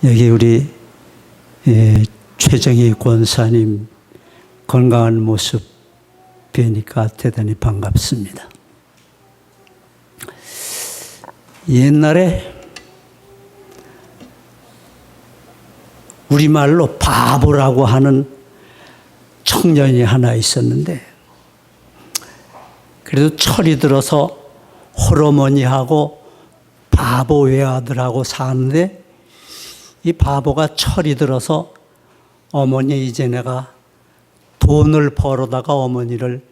여기 우리 최정희 권사님 건강한 모습 뵈니까 대단히 반갑습니다. 옛날에 우리말로 바보라고 하는 청년이 하나 있었는데, 그래도 철이 들어서 홀어머니하고 바보 외아들하고 사는데, 이 바보가 철이 들어서 어머니, 이제 내가 돈을 벌어다가 어머니를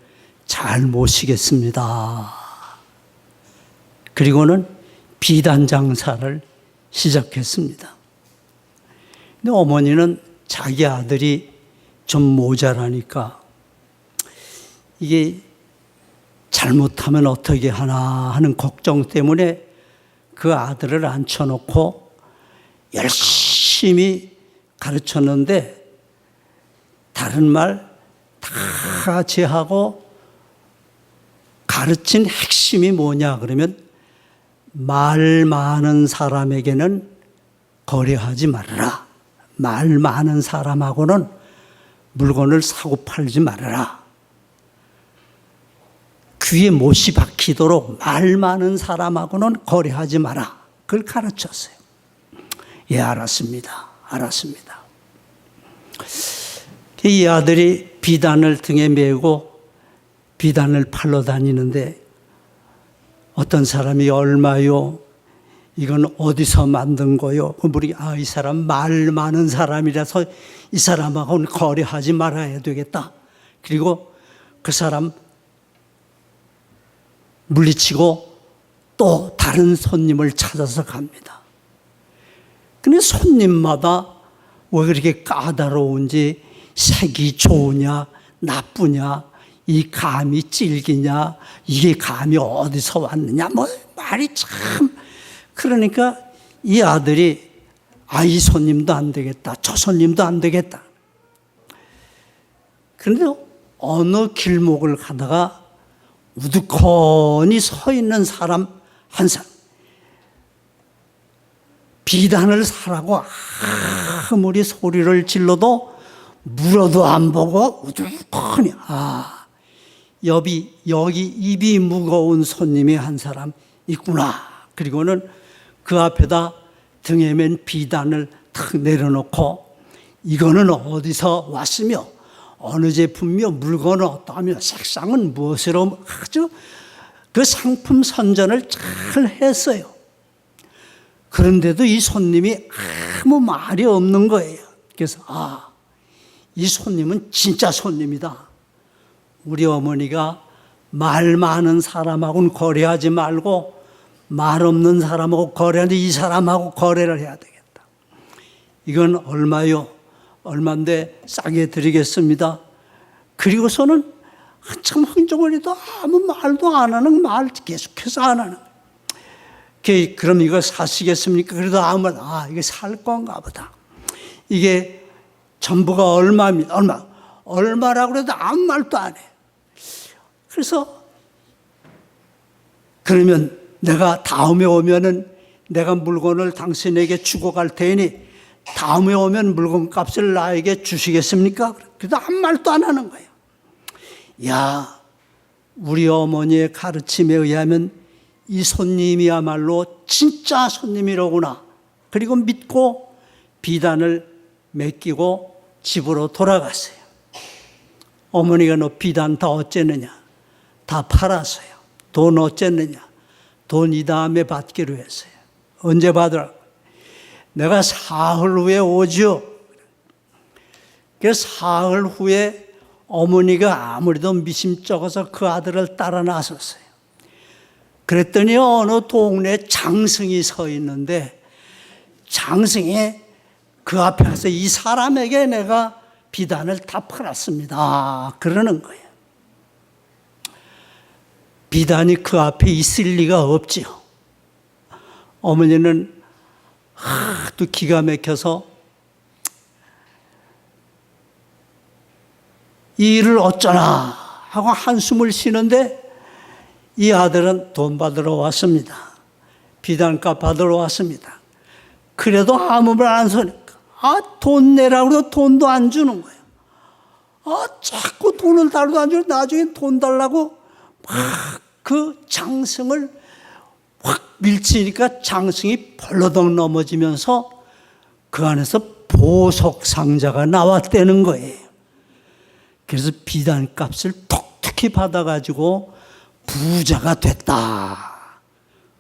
잘 모시겠습니다. 그리고는 비단 장사를 시작했습니다. 근데 어머니는 자기 아들이 좀 모자라니까 이게 잘못하면 어떻게 하나 하는 걱정 때문에 그 아들을 앉혀놓고 열심히 가르쳤는데, 다른 말 다 제하고 가르친 핵심이 뭐냐 그러면, 말 많은 사람에게는 거래하지 말아라. 말 많은 사람하고는 물건을 사고 팔지 말아라. 귀에 못이 박히도록 말 많은 사람하고는 거래하지 마라. 그걸 가르쳤어요. 예, 알았습니다. 이 아들이 비단을 등에 메고 비단을 팔러 다니는데, 어떤 사람이 얼마요? 이건 어디서 만든 거요? 우리 이 사람 말 많은 사람이라서 이 사람하고는 거래하지 말아야 되겠다. 그리고 그 사람 물리치고 또 다른 손님을 찾아서 갑니다. 근데 손님마다 왜 그렇게 까다로운지, 색이 좋으냐 나쁘냐, 이 감이 질기냐, 이게 감이 어디서 왔느냐, 뭐 말이 참. 그러니까 이 아들이 이 손님도 안 되겠다, 저 손님도 안 되겠다. 그런데 어느 길목을 가다가 우두커니 서 있는 사람 한 사람, 비단을 사라고 아무리 소리를 질러도 물어도 안 보고 우두커니, 여기 입이 무거운 손님이 한 사람 있구나. 그리고는 그 앞에다 등에 맨 비단을 탁 내려놓고, 이거는 어디서 왔으며 어느 제품이며 물건은 어떠하며 색상은 무엇으로, 아주 그 상품 선전을 잘 했어요. 그런데도 이 손님이 아무 말이 없는 거예요. 그래서 이 손님은 진짜 손님이다. 우리 어머니가 말 많은 사람하고는 거래하지 말고 말 없는 사람하고 거래하는데 이 사람하고 거래를 해야 되겠다. 이건 얼마요? 얼마인데 싸게 드리겠습니다. 그리고서는 한참 흥정거리도 아무 말도 안 하는, 말 계속해서 안 하는. 그럼 이거 사시겠습니까? 그래도 아무 말, 이게 살 건가 보다. 이게 전부가 얼마입니다. 얼마라고 그래도 아무 말도 안 해. 그래서 그러면 내가 다음에 오면은 내가 물건을 당신에게 주고 갈 테니 다음에 오면 물건 값을 나에게 주시겠습니까? 그래도 아무 말도 안 하는 거예요. 야, 우리 어머니의 가르침에 의하면 이 손님이야말로 진짜 손님이로구나. 그리고 믿고 비단을 맡기고 집으로 돌아갔어요. 어머니가 너 비단 다 어쨌느냐? 다 팔았어요. 돈 어쨌느냐? 돈 이 다음에 받기로 했어요. 언제 받으라고? 내가 사흘 후에 오지요. 그래서 사흘 후에 어머니가 아무래도 미심쩍어서 그 아들을 따라 나섰어요. 그랬더니 어느 동네 장승이 서 있는데, 장승이 그 앞에 가서 이 사람에게 내가 비단을 다 팔았습니다. 그러는 거예요. 비단이 그 앞에 있을 리가 없지요. 어머니는 또 기가 막혀서 이 일을 어쩌나 하고 한숨을 쉬는데, 이 아들은 돈 받으러 왔습니다. 비단값 받으러 왔습니다. 그래도 아무 말 안 서니까 돈 내라고 해도 돈도 안 주는 거예요. 자꾸 돈을 달라도 안 주고 나중에 돈 달라고 막 그 장승을 확 밀치니까 장승이 벌러덩 넘어지면서 그 안에서 보석 상자가 나왔다는 거예요. 그래서 비단값을 톡톡히 받아가지고 부자가 됐다.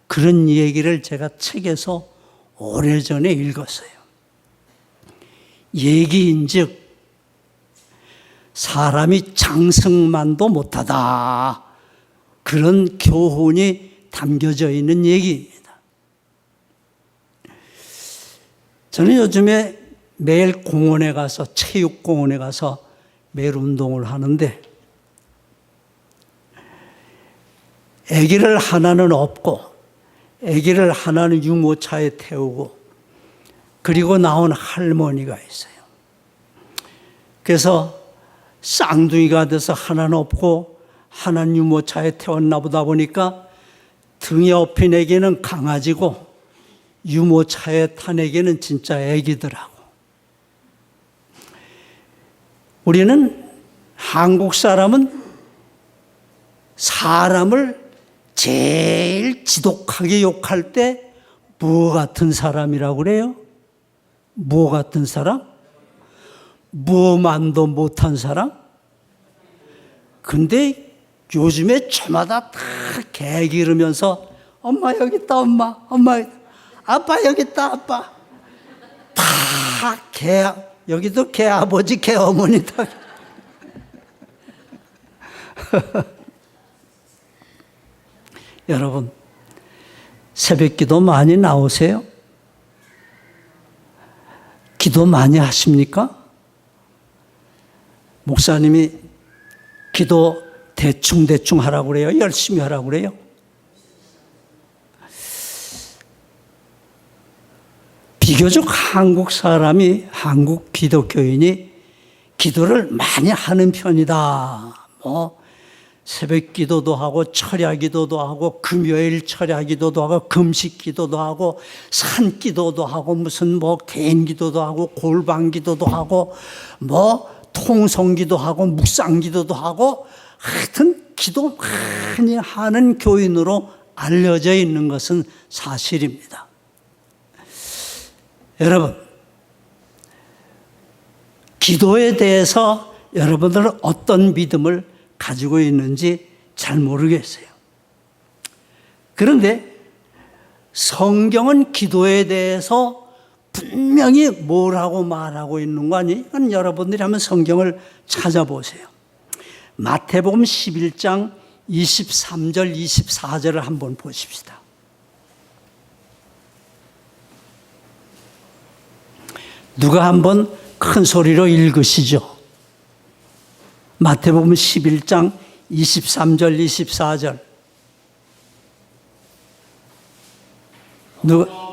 그런 얘기를 제가 책에서 오래전에 읽었어요. 얘기인즉 사람이 장승만도 못하다. 그런 교훈이 담겨져 있는 얘기입니다. 저는 요즘에 매일 공원에 가서 체육공원에 가서 매일 운동을 하는데 아기를 하나는 업고 아기를 하나는 유모차에 태우고 그리고 나온 할머니가 있어요. 그래서 쌍둥이가 돼서 하나는 업고 하나는 유모차에 태웠나 보다 보니까 등에 업힌 아기는 강아지고 유모차에 탄 아기는 진짜 아기더라고. 우리는 한국 사람은 사람을 제일 지독하게 욕할 때 뭐 같은 사람이라고 그래요? 뭐 같은 사람? 뭐만도 못한 사람? 근데 요즘에 저마다 다 개 기르면서 엄마 여기 있다 엄마 아빠 여기 있다 아빠 다 개 여기도 개 아버지 개 어머니다. 여러분 새벽 기도 많이 나오세요? 기도 많이 하십니까? 목사님이 기도 대충 하라고 그래요? 열심히 하라고 그래요? 비교적 한국 사람이, 한국 기독교인이 기도를 많이 하는 편이다. 새벽 기도도 하고 철야 기도도 하고 금요일 철야 기도도 하고 금식 기도도 하고 산 기도도 하고 무슨 개인 기도도 하고 골방 기도도 하고 통성 기도하고 묵상 기도도 하고 하여튼 기도 많이 하는 교인으로 알려져 있는 것은 사실입니다. 여러분, 기도에 대해서 여러분들은 어떤 믿음을 가지고 있는지 잘 모르겠어요. 그런데 성경은 기도에 대해서 분명히 뭐라고 말하고 있는 거 아니에요? 여러분들이 한번 성경을 찾아보세요. 마태복음 11장 23절 24절을 한번 보십시다. 누가 한번 큰 소리로 읽으시죠. 마태복음 11장 23절 24절. 누가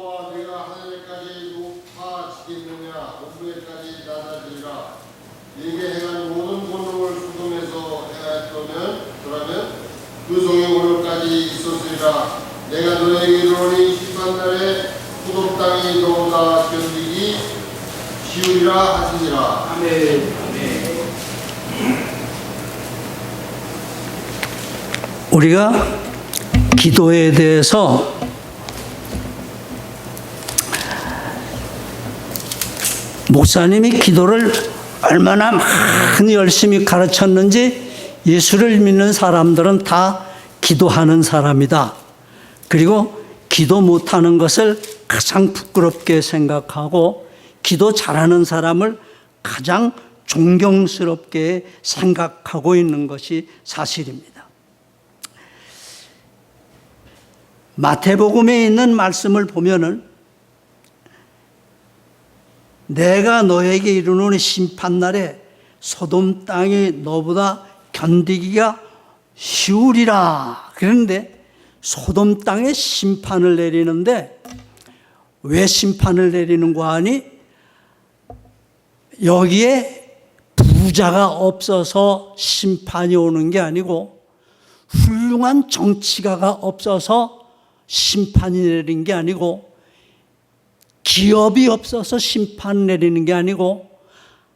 그 종이 오늘까지 있었으리라. 내가 너에게 이르노니 심판날에 소돔 땅이 너보다 견디기 쉬우리라 하시니라. 아멘. 우리가 기도에 대해서 목사님이 기도를 얼마나 많이 열심히 가르쳤는지 예수를 믿는 사람들은 다 기도하는 사람이다. 그리고 기도 못하는 것을 가장 부끄럽게 생각하고 기도 잘하는 사람을 가장 존경스럽게 생각하고 있는 것이 사실입니다. 마태복음에 있는 말씀을 보면은 내가 너에게 이르노니 심판날에 소돔 땅이 너보다 견디기가 쉬우리라. 그런데 소돔 땅에 심판을 내리는데 왜 심판을 내리는 거 아니? 여기에 부자가 없어서 심판이 오는 게 아니고 훌륭한 정치가가 없어서 심판이 내린 게 아니고 기업이 없어서 심판 내리는 게 아니고,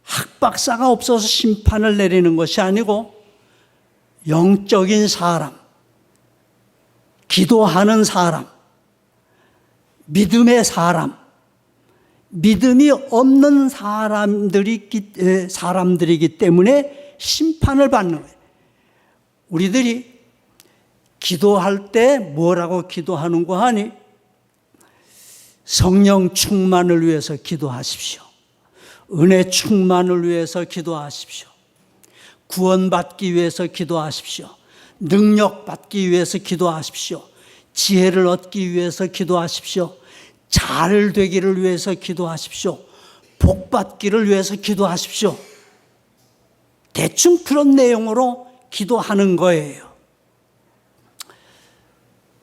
학박사가 없어서 심판을 내리는 것이 아니고, 영적인 사람, 기도하는 사람, 믿음의 사람, 믿음이 없는 사람들이기 때문에 심판을 받는 거예요. 우리들이 기도할 때 뭐라고 기도하는고 하니, 성령 충만을 위해서 기도하십시오. 은혜 충만을 위해서 기도하십시오. 구원받기 위해서 기도하십시오. 능력 받기 위해서 기도하십시오. 지혜를 얻기 위해서 기도하십시오. 잘 되기를 위해서 기도하십시오. 복 받기를 위해서 기도하십시오. 대충 그런 내용으로 기도하는 거예요.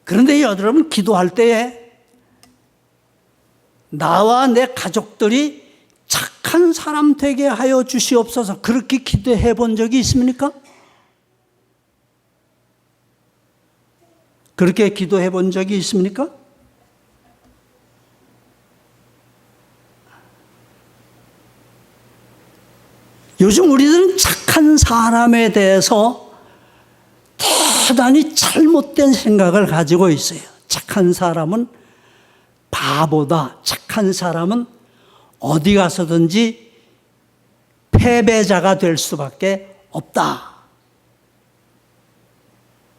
그런데 여러분, 기도할 때에 나와 내 가족들이 착한 사람 되게 하여 주시옵소서, 그렇게 기도해 본 적이 있습니까? 그렇게 기도해 본 적이 있습니까? 요즘 우리들은 착한 사람에 대해서 대단히 잘못된 생각을 가지고 있어요. 착한 사람은 바보다. 착한 사람은 어디 가서든지 패배자가 될 수밖에 없다.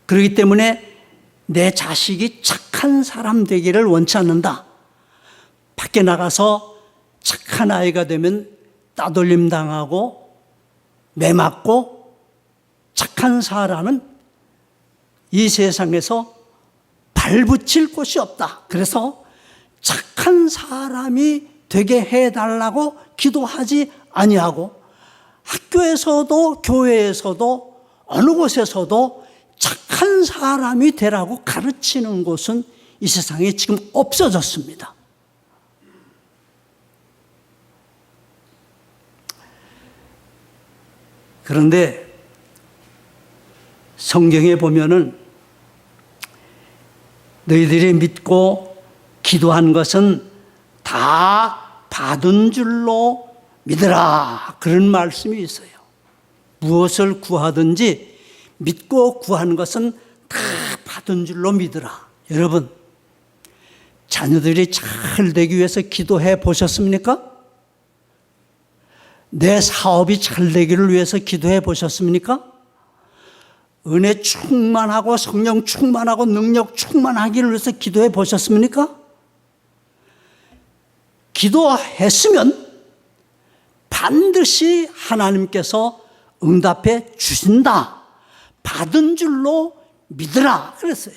그렇기 때문에 내 자식이 착한 사람 되기를 원치 않는다. 밖에 나가서 착한 아이가 되면 따돌림 당하고 매맞고, 착한 사람은 이 세상에서 발붙일 곳이 없다. 그래서 착한 사람이 되게 해달라고 기도하지 아니하고, 학교에서도 교회에서도 어느 곳에서도 착한 사람이 되라고 가르치는 곳은 이 세상에 지금 없어졌습니다. 그런데 성경에 보면은 너희들이 믿고 기도한 것은 다 받은 줄로 믿으라, 그런 말씀이 있어요. 무엇을 구하든지 믿고 구하는 것은 다 받은 줄로 믿으라. 여러분, 자녀들이 잘 되기 위해서 기도해 보셨습니까? 내 사업이 잘 되기를 위해서 기도해 보셨습니까? 은혜 충만하고 성령 충만하고 능력 충만하기를 위해서 기도해 보셨습니까? 기도했으면 반드시 하나님께서 응답해 주신다. 받은 줄로 믿으라 그랬어요.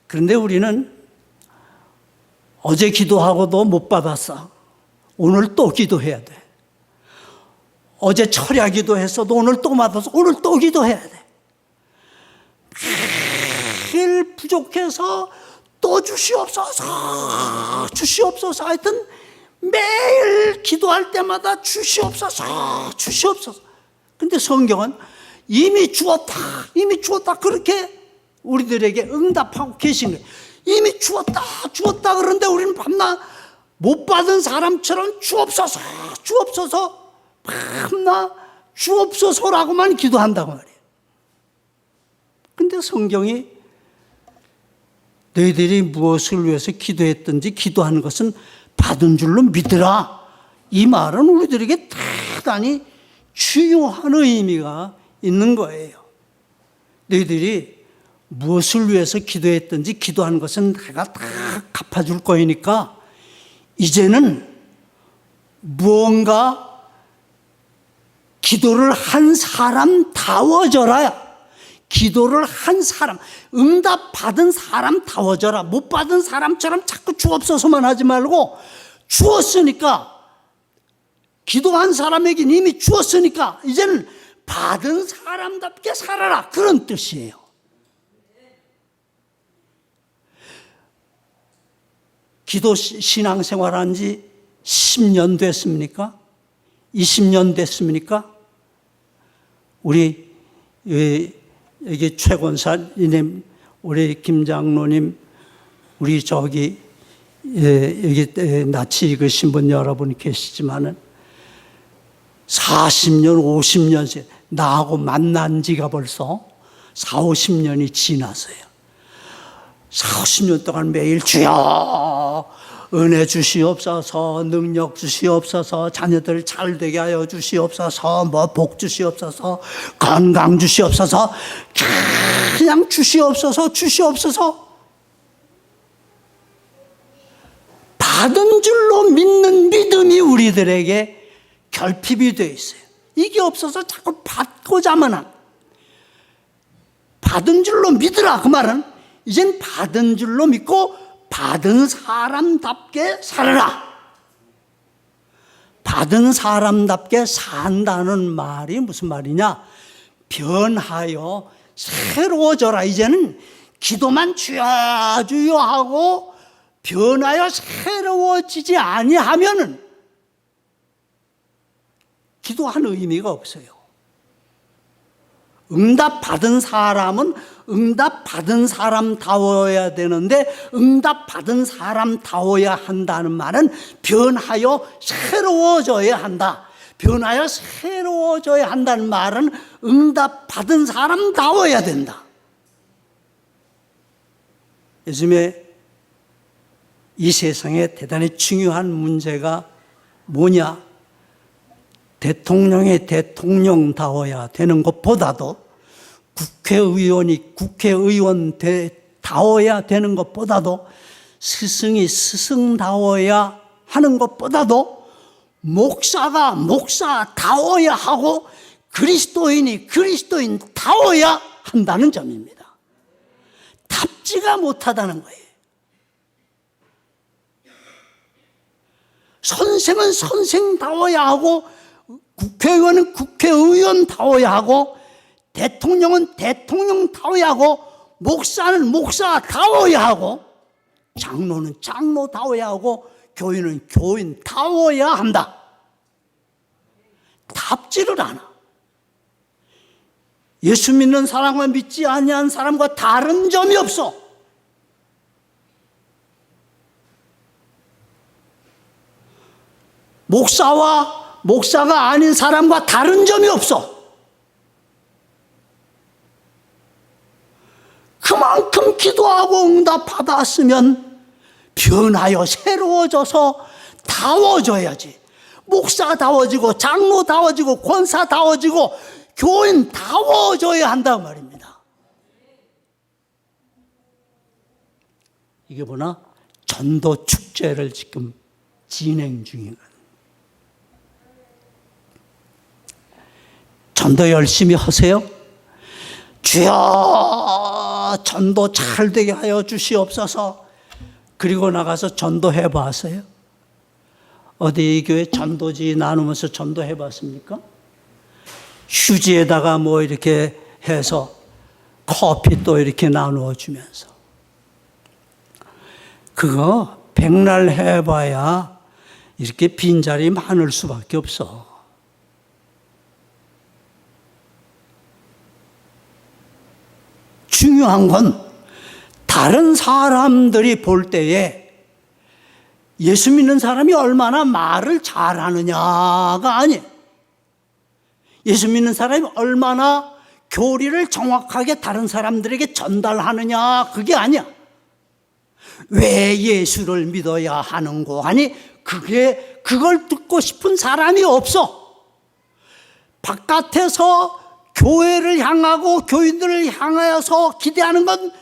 그런데 우리는 어제 기도하고도 못 받았어. 오늘 또 기도해야 돼. 어제 철야 기도했어도 오늘 또 받아서 오늘 또 기도해야 돼. 매일 부족해서 또 주시옵소서, 주시옵소서. 하여튼 매일 기도할 때마다 주시옵소서, 주시옵소서. 근데 성경은 이미 주었다, 이미 주었다, 그렇게 우리들에게 응답하고 계신 거예요. 이미 주었다, 주었다. 그런데 우리는 밤낮 못 받은 사람처럼 주옵소서, 주옵소서, 밤낮 주옵소서라고만 기도한다고 말이에요. 근데 성경이 너희들이 무엇을 위해서 기도했든지 기도하는 것은 받은 줄로 믿으라, 이 말은 우리들에게 대단히 중요한 의미가 있는 거예요. 너희들이 무엇을 위해서 기도했든지 기도하는 것은 내가 다 갚아줄 거니까 이제는 무언가 기도를 한 사람다워져라. 기도를 한 사람, 응답 받은 사람다워져라. 못 받은 사람처럼 자꾸 주옵소서만 하지 말고, 주었으니까, 기도한 사람에겐 이미 주었으니까 이제는 받은 사람답게 살아라, 그런 뜻이에요. 기도 신앙생활한 지 10년 됐습니까? 20년 됐습니까? 우리 여기 최권사님, 우리 김장로님, 우리 저기 여기 나치 읽으신 분 여러분 계시지만은 40년, 50년, 나하고 만난 지가 벌써 4, 50년이 지났어요. 4, 50년 동안 매일 주여 은혜 주시옵소서, 능력 주시옵소서, 자녀들 잘 되게 하여 주시옵소서, 복 주시옵소서, 건강 주시옵소서, 그냥 주시옵소서, 주시옵소서. 받은 줄로 믿는 믿음이 우리들에게 결핍이 되어 있어요. 이게 없어서 자꾸 받고자만 한. 받은 줄로 믿으라 그 말은 이젠 받은 줄로 믿고 받은 사람답게 살아라. 받은 사람답게 산다는 말이 무슨 말이냐? 변하여 새로워져라. 이제는 기도만 주여 주여 하고 변하여 새로워지지 아니하면은 기도한 의미가 없어요. 응답 받은 사람은 응답 받은 사람다워야 되는데 응답 받은 사람다워야 한다는 말은 변하여 새로워져야 한다. 변하여 새로워져야 한다는 말은 응답 받은 사람다워야 된다. 요즘에 이 세상에 대단히 중요한 문제가 뭐냐? 대통령이 대통령다워야 되는 것보다도 국회의원이 국회의원다워야 되는 것보다도 스승이 스승다워야 하는 것보다도 목사가 목사다워야 하고 그리스도인이 그리스도인다워야 한다는 점입니다. 답지가 못하다는 거예요. 선생은 선생다워야 하고 국회의원은 국회의원다워야 하고 대통령은 대통령다워야 하고 목사는 목사다워야 하고 장로는 장로다워야 하고 교인은 교인다워야 한다. 답지를 않아. 예수 믿는 사람과 믿지 아니한 사람과 다른 점이 없어. 목사가 아닌 사람과 다른 점이 없어. 그만큼 기도하고 응답 받았으면 변하여 새로워져서 다워져야지. 목사다워지고 장로다워지고 권사다워지고 교인다워져야 한단 말입니다. 이게 뭐나? 전도 축제를 지금 진행 중이거든요. 전도 열심히 하세요. 주여 전도 잘 되게 하여 주시옵소서. 그리고 나가서 전도해 봤어요? 어디 이 교회 전도지 나누면서 전도해 봤습니까? 휴지에다가 뭐 이렇게 해서 커피 또 이렇게 나누어 주면서. 그거 백날 해봐야 이렇게 빈자리 많을 수밖에 없어. 중요한 건 다른 사람들이 볼 때에 예수 믿는 사람이 얼마나 말을 잘하느냐가 아니에요. 예수 믿는 사람이 얼마나 교리를 정확하게 다른 사람들에게 전달하느냐 그게 아니야. 왜 예수를 믿어야 하는고 하니 그걸 듣고 싶은 사람이 없어. 바깥에서 교회를 향하고 교인들을 향하여서 기대하는 건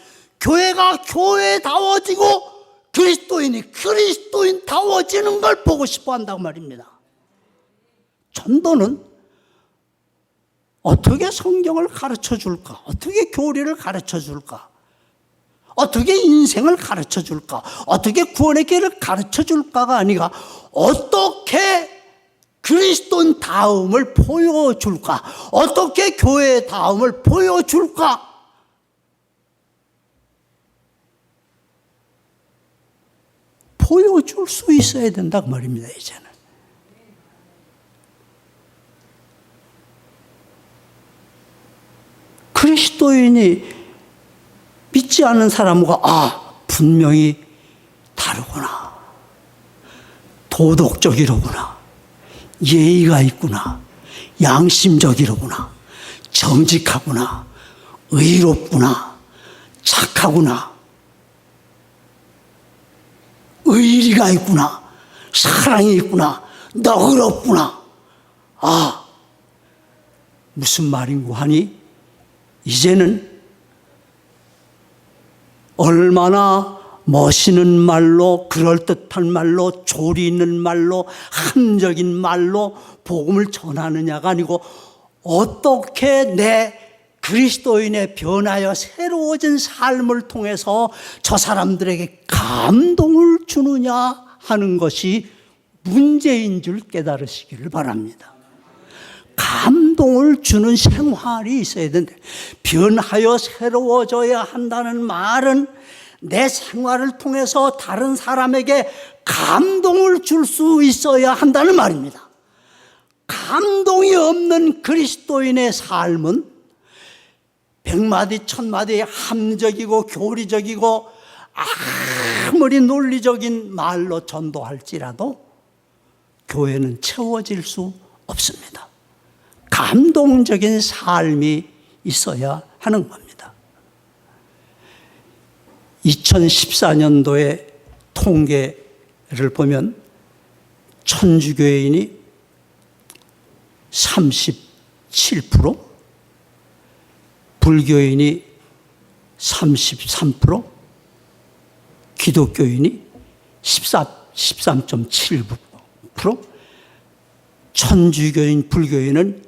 교회가 교회다워지고 그리스도인이 그리스도인다워지는 걸 보고 싶어 한다고 말입니다. 전도는 어떻게 성경을 가르쳐 줄까? 어떻게 교리를 가르쳐 줄까? 어떻게 인생을 가르쳐 줄까? 어떻게 구원의 길을 가르쳐 줄까가 아니라 어떻게 그리스도인 다움을 보여줄까? 어떻게 교회의 다움을 보여줄까? 보여줄 수 있어야 된다고 말입니다, 이제는. 그리스도인이 믿지 않는 사람과 분명히 다르구나. 도덕적이로구나, 예의가 있구나, 양심적이로구나, 정직하구나, 의롭구나, 착하구나, 의리가 있구나, 사랑이 있구나, 너그럽구나. 아, 무슨 말인고 하니 이제는 얼마나 멋있는 말로, 그럴듯한 말로, 조리 있는 말로, 함적인 말로 복음을 전하느냐가 아니고 어떻게 내 그리스도인의 변하여 새로워진 삶을 통해서 저 사람들에게 감동을 주느냐 하는 것이 문제인 줄 깨달으시기를 바랍니다. 감동을 주는 생활이 있어야 된다. 변하여 새로워져야 한다는 말은 내 생활을 통해서 다른 사람에게 감동을 줄 수 있어야 한다는 말입니다. 감동이 없는 그리스도인의 삶은 백마디 천마디 함적이고 교리적이고 아무리 논리적인 말로 전도할지라도 교회는 채워질 수 없습니다. 감동적인 삶이 있어야 하는 겁니다. 2014년도의 통계를 보면 천주교인이 37%, 불교인이 33%, 기독교인이 13.7%, 천주교인, 불교인은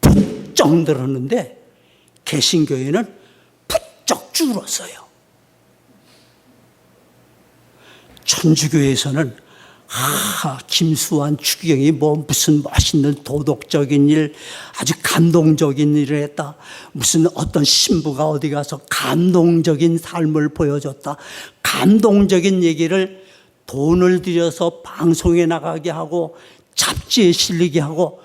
푹쩍 늘었는데 개신교인은 푹쩍 줄었어요. 천주교에서는 김수환, 추기경이 무슨 멋있는 도덕적인 일, 아주 감동적인 일을 했다. 무슨 어떤 신부가 어디 가서 감동적인 삶을 보여줬다. 감동적인 얘기를 돈을 들여서 방송에 나가게 하고 잡지에 실리게 하고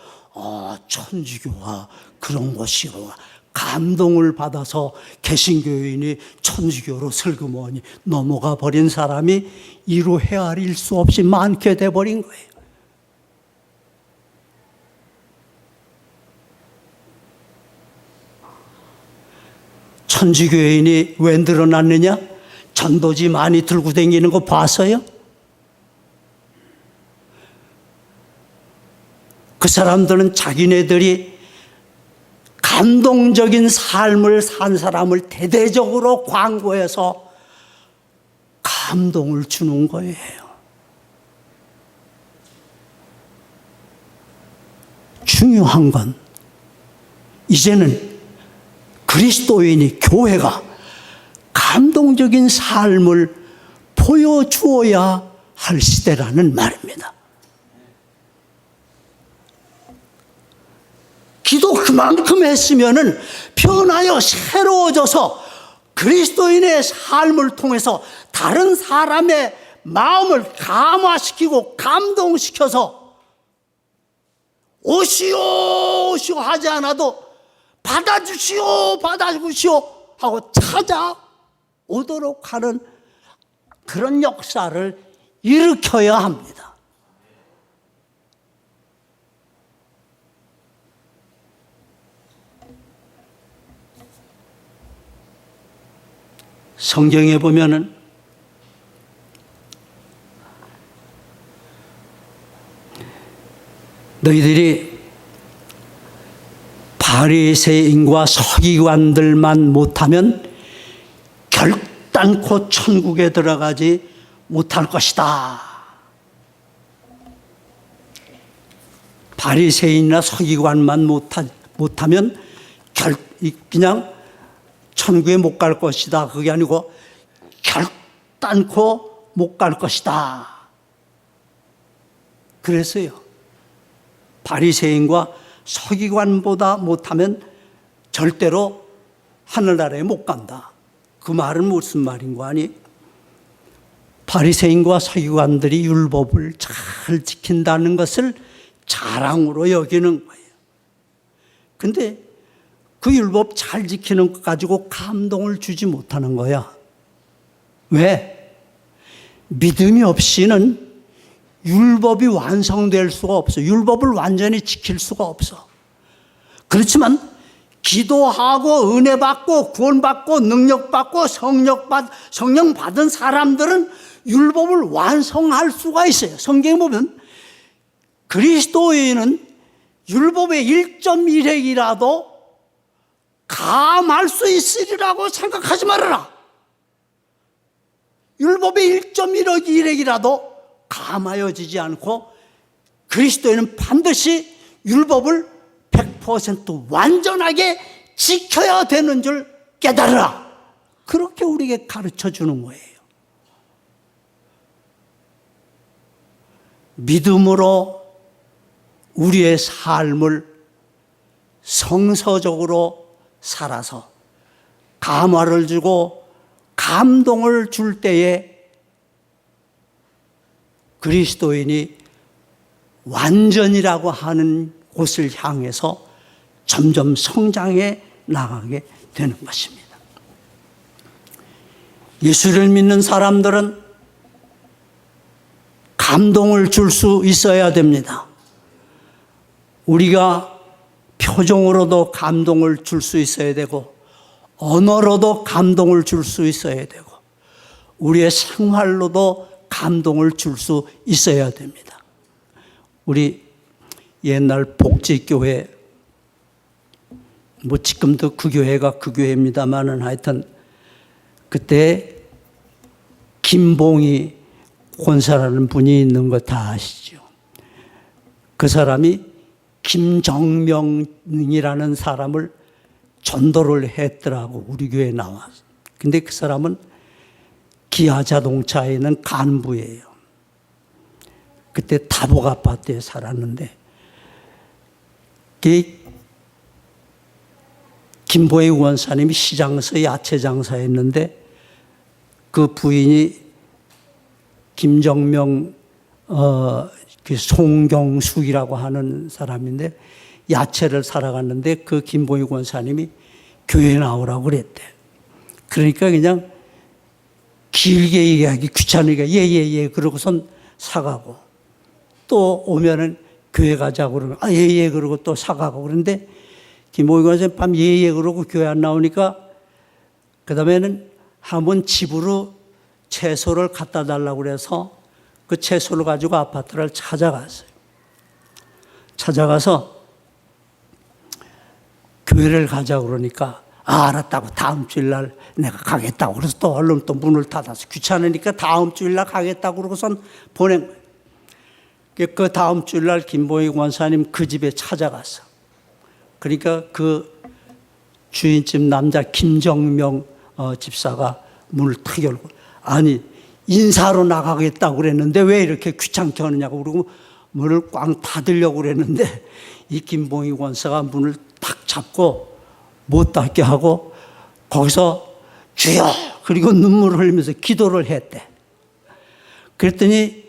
천주교가 그런 것이고 감동을 받아서 개신교인이 천주교로 슬그머니 넘어가 버린 사람이 이루 헤아릴 수 없이 많게 돼버린 거예요. 천주교인이 왜 늘어났느냐? 전도지 많이 들고 다니는 거 봤어요? 그 사람들은 자기네들이 감동적인 삶을 산 사람을 대대적으로 광고해서 감동을 주는 거예요. 중요한 건 이제는 그리스도인이, 교회가 감동적인 삶을 보여주어야 할 시대라는 말입니다. 기도 그만큼 했으면은 변하여 새로워져서 그리스도인의 삶을 통해서 다른 사람의 마음을 감화시키고 감동시켜서 오시오 오시오 하지 않아도 받아주시오 받아주시오 하고 찾아오도록 하는 그런 역사를 일으켜야 합니다. 성경에 보면은 너희들이 바리새인과 서기관들만 못하면 결단코 천국에 들어가지 못할 것이다. 바리새인이나 서기관만 못하면 그냥 천국에 못 갈 것이다. 그게 아니고 결단코 못 갈 것이다. 그래서요, 바리새인과 서기관보다 못하면 절대로 하늘나라에 못 간다. 그 말은 무슨 말인가 하니, 바리새인과 서기관들이 율법을 잘 지킨다는 것을 자랑으로 여기는 거예요. 근데 그 율법 잘 지키는 것 가지고 감동을 주지 못하는 거야. 왜? 믿음이 없이는 율법이 완성될 수가 없어. 율법을 완전히 지킬 수가 없어. 그렇지만 기도하고 은혜 받고 구원 받고 능력 받고 성령 받은 사람들은 율법을 완성할 수가 있어요. 성경에 보면 그리스도인은 율법의 1.1핵이라도 감할 수 있으리라고 생각하지 말아라. 율법의 1.1핵이라도 감하여지지 않고 그리스도인은 반드시 율법을 100% 완전하게 지켜야 되는 줄 깨달으라. 그렇게 우리에게 가르쳐 주는 거예요. 믿음으로 우리의 삶을 성서적으로 살아서 감화를 주고 감동을 줄 때에 그리스도인이 완전이라고 하는 곳을 향해서 점점 성장해 나가게 되는 것입니다. 예수를 믿는 사람들은 감동을 줄 수 있어야 됩니다. 우리가 표정으로도 감동을 줄 수 있어야 되고 언어로도 감동을 줄 수 있어야 되고 우리의 생활로도 감동을 줄 수 있어야 됩니다. 우리 옛날 복지교회, 뭐 지금도 그 교회가 그 교회입니다만은 하여튼 그때 김봉희 권사라는 분이 있는 거 다 아시죠? 그 사람이 김정명이라는 사람을 전도를 했더라고, 우리 교회에 나와서. 근데 그 사람은 기아 자동차에 있는 간부예요. 그때 다복 아파트에 살았는데 김보희 원사님이 시장서 야채 장사했는데 그 부인이 김정명 송경숙이라고 하는 사람인데 야채를 사러 갔는데 그 김보희 권사님이 교회에 나오라고 그랬대. 그러니까 그냥 길게 얘기하기 귀찮으니까 예예예 그러고선 사가고 또 오면은 교회 가자고 그러면 예예 그러고 또 사가고 그런데 김보희 권사님 밤 예예 그러고 교회 안 나오니까 그 다음에는 한번 집으로 채소를 갖다 달라고 그래서 그 채소를 가지고 아파트를 찾아갔어요. 찾아가서 교회를 가자고 그러니까 알았다고 다음 주일날 내가 가겠다고 그래서 또 얼른 또 문을 닫아서 귀찮으니까 다음 주일날 가겠다고 그러고선 보낸 거예요. 그 다음 주일날 김보희 권사님 그 집에 찾아갔어. 그러니까 그 주인집 남자 김정명 집사가 문을 탁 열고 아니 인사로 나가겠다고 그랬는데 왜 이렇게 귀찮게 하느냐고 그러고 문을 꽝 닫으려고 그랬는데 이 김봉희 권사가 문을 탁 잡고 못 닫게 하고 거기서 주여 그리고 눈물을 흘리면서 기도를 했대. 그랬더니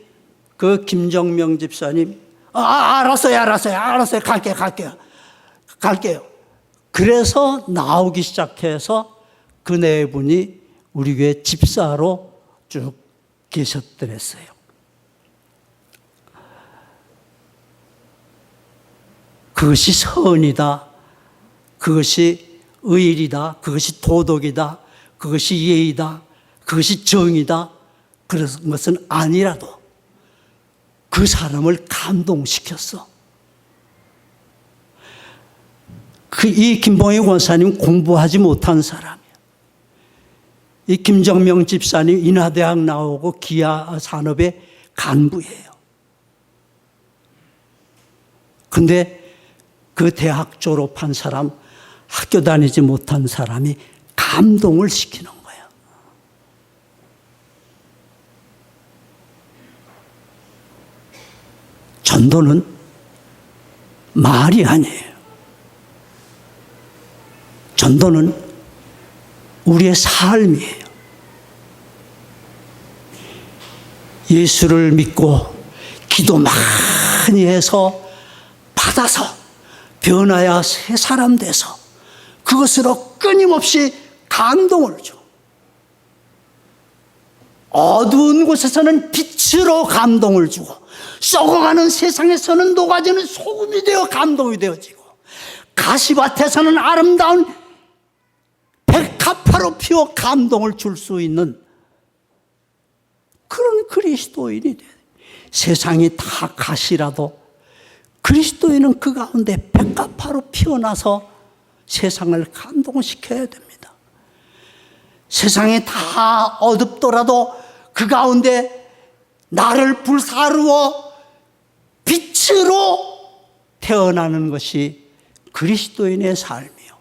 그 김정명 집사님 알았어요 갈게요. 그래서 나오기 시작해서 그 네 분이 우리 교회 집사로 쭉 계셨더랬어요. 그것이 선이다. 그것이 의리다. 그것이 도덕이다. 그것이 예의다. 그것이 정의다. 그런 것은 아니라도 그 사람을 감동시켰어. 이 김봉희 권사님 공부하지 못한 사람이야. 이 김정명 집사님 인하대학 나오고 기아 산업의 간부예요. 근데 그 대학 졸업한 사람, 학교 다니지 못한 사람이 감동을 시키는 거예요. 전도는 말이 아니에요. 전도는 우리의 삶이에요. 예수를 믿고 기도 많이 해서 받아서 변화야 새 사람 돼서 그것으로 끊임없이 감동을 줘. 어두운 곳에서는 빛으로 감동을 주고, 썩어가는 세상에서는 녹아지는 소금이 되어 감동이 되어지고, 가시밭에서는 아름다운 백합화로 피워 감동을 줄 수 있는 그런 그리스도인이 돼요. 세상이 다 가시라도 그리스도인은 그 가운데 백합화로 피어나서 세상을 감동시켜야 됩니다. 세상이 다 어둡더라도 그 가운데 나를 불사르워 빛으로 태어나는 것이 그리스도인의 삶이요.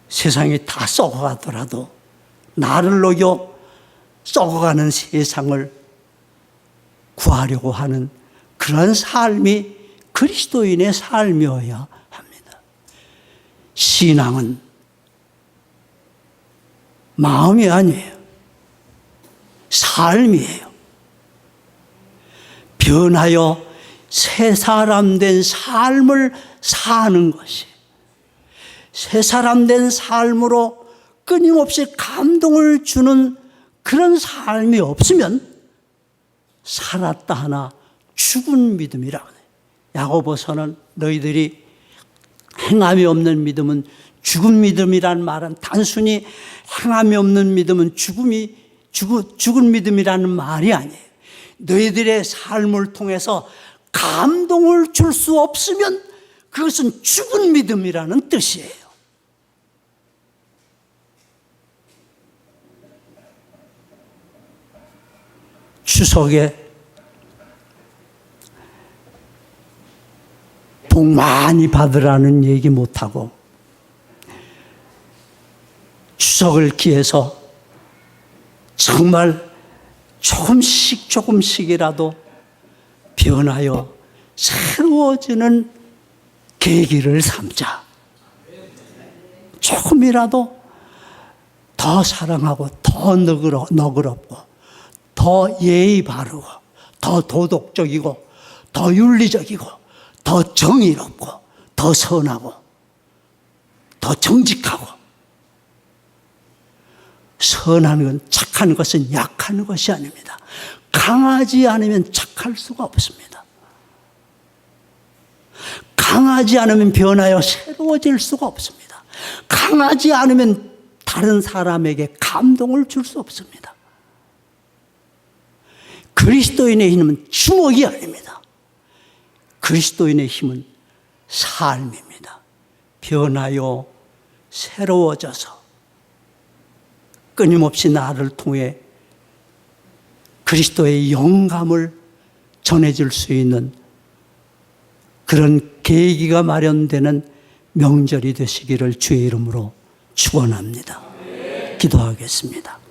세상이 다 썩어가더라도 나를 녹여 썩어가는 세상을 구하려고 하는 그런 삶이 그리스도인의 삶이어야 합니다. 신앙은 마음이 아니에요. 삶이에요. 변하여 새 사람 된 삶을 사는 것이, 새 사람 된 삶으로 끊임없이 감동을 주는 그런 삶이 없으면 살았다 하나 죽은 믿음이라고 해요. 야고보서는 너희들이 행함이 없는 믿음은 죽은 믿음이란 말은 단순히 행함이 없는 믿음은 죽은 믿음이라는 말이 아니에요. 너희들의 삶을 통해서 감동을 줄 수 없으면 그것은 죽은 믿음이라는 뜻이에요. 추석에 복 많이 받으라는 얘기 못하고 추석을 기해서 정말 조금씩이라도 변하여 새로워지는 계기를 삼자. 조금이라도 더 사랑하고 더 너그럽고 더 예의 바르고 더 도덕적이고 더 윤리적이고 더 정의롭고 더 선하고 더 정직하고, 선한 건 착한 것은 약한 것이 아닙니다. 강하지 않으면 착할 수가 없습니다. 강하지 않으면 변하여 새로워질 수가 없습니다. 강하지 않으면 다른 사람에게 감동을 줄 수 없습니다. 그리스도인의 힘은 주먹이 아닙니다. 그리스도인의 힘은 삶입니다. 변하여 새로워져서 끊임없이 나를 통해 그리스도의 영감을 전해줄 수 있는 그런 계기가 마련되는 명절이 되시기를 주의 이름으로 축원합니다. 기도하겠습니다.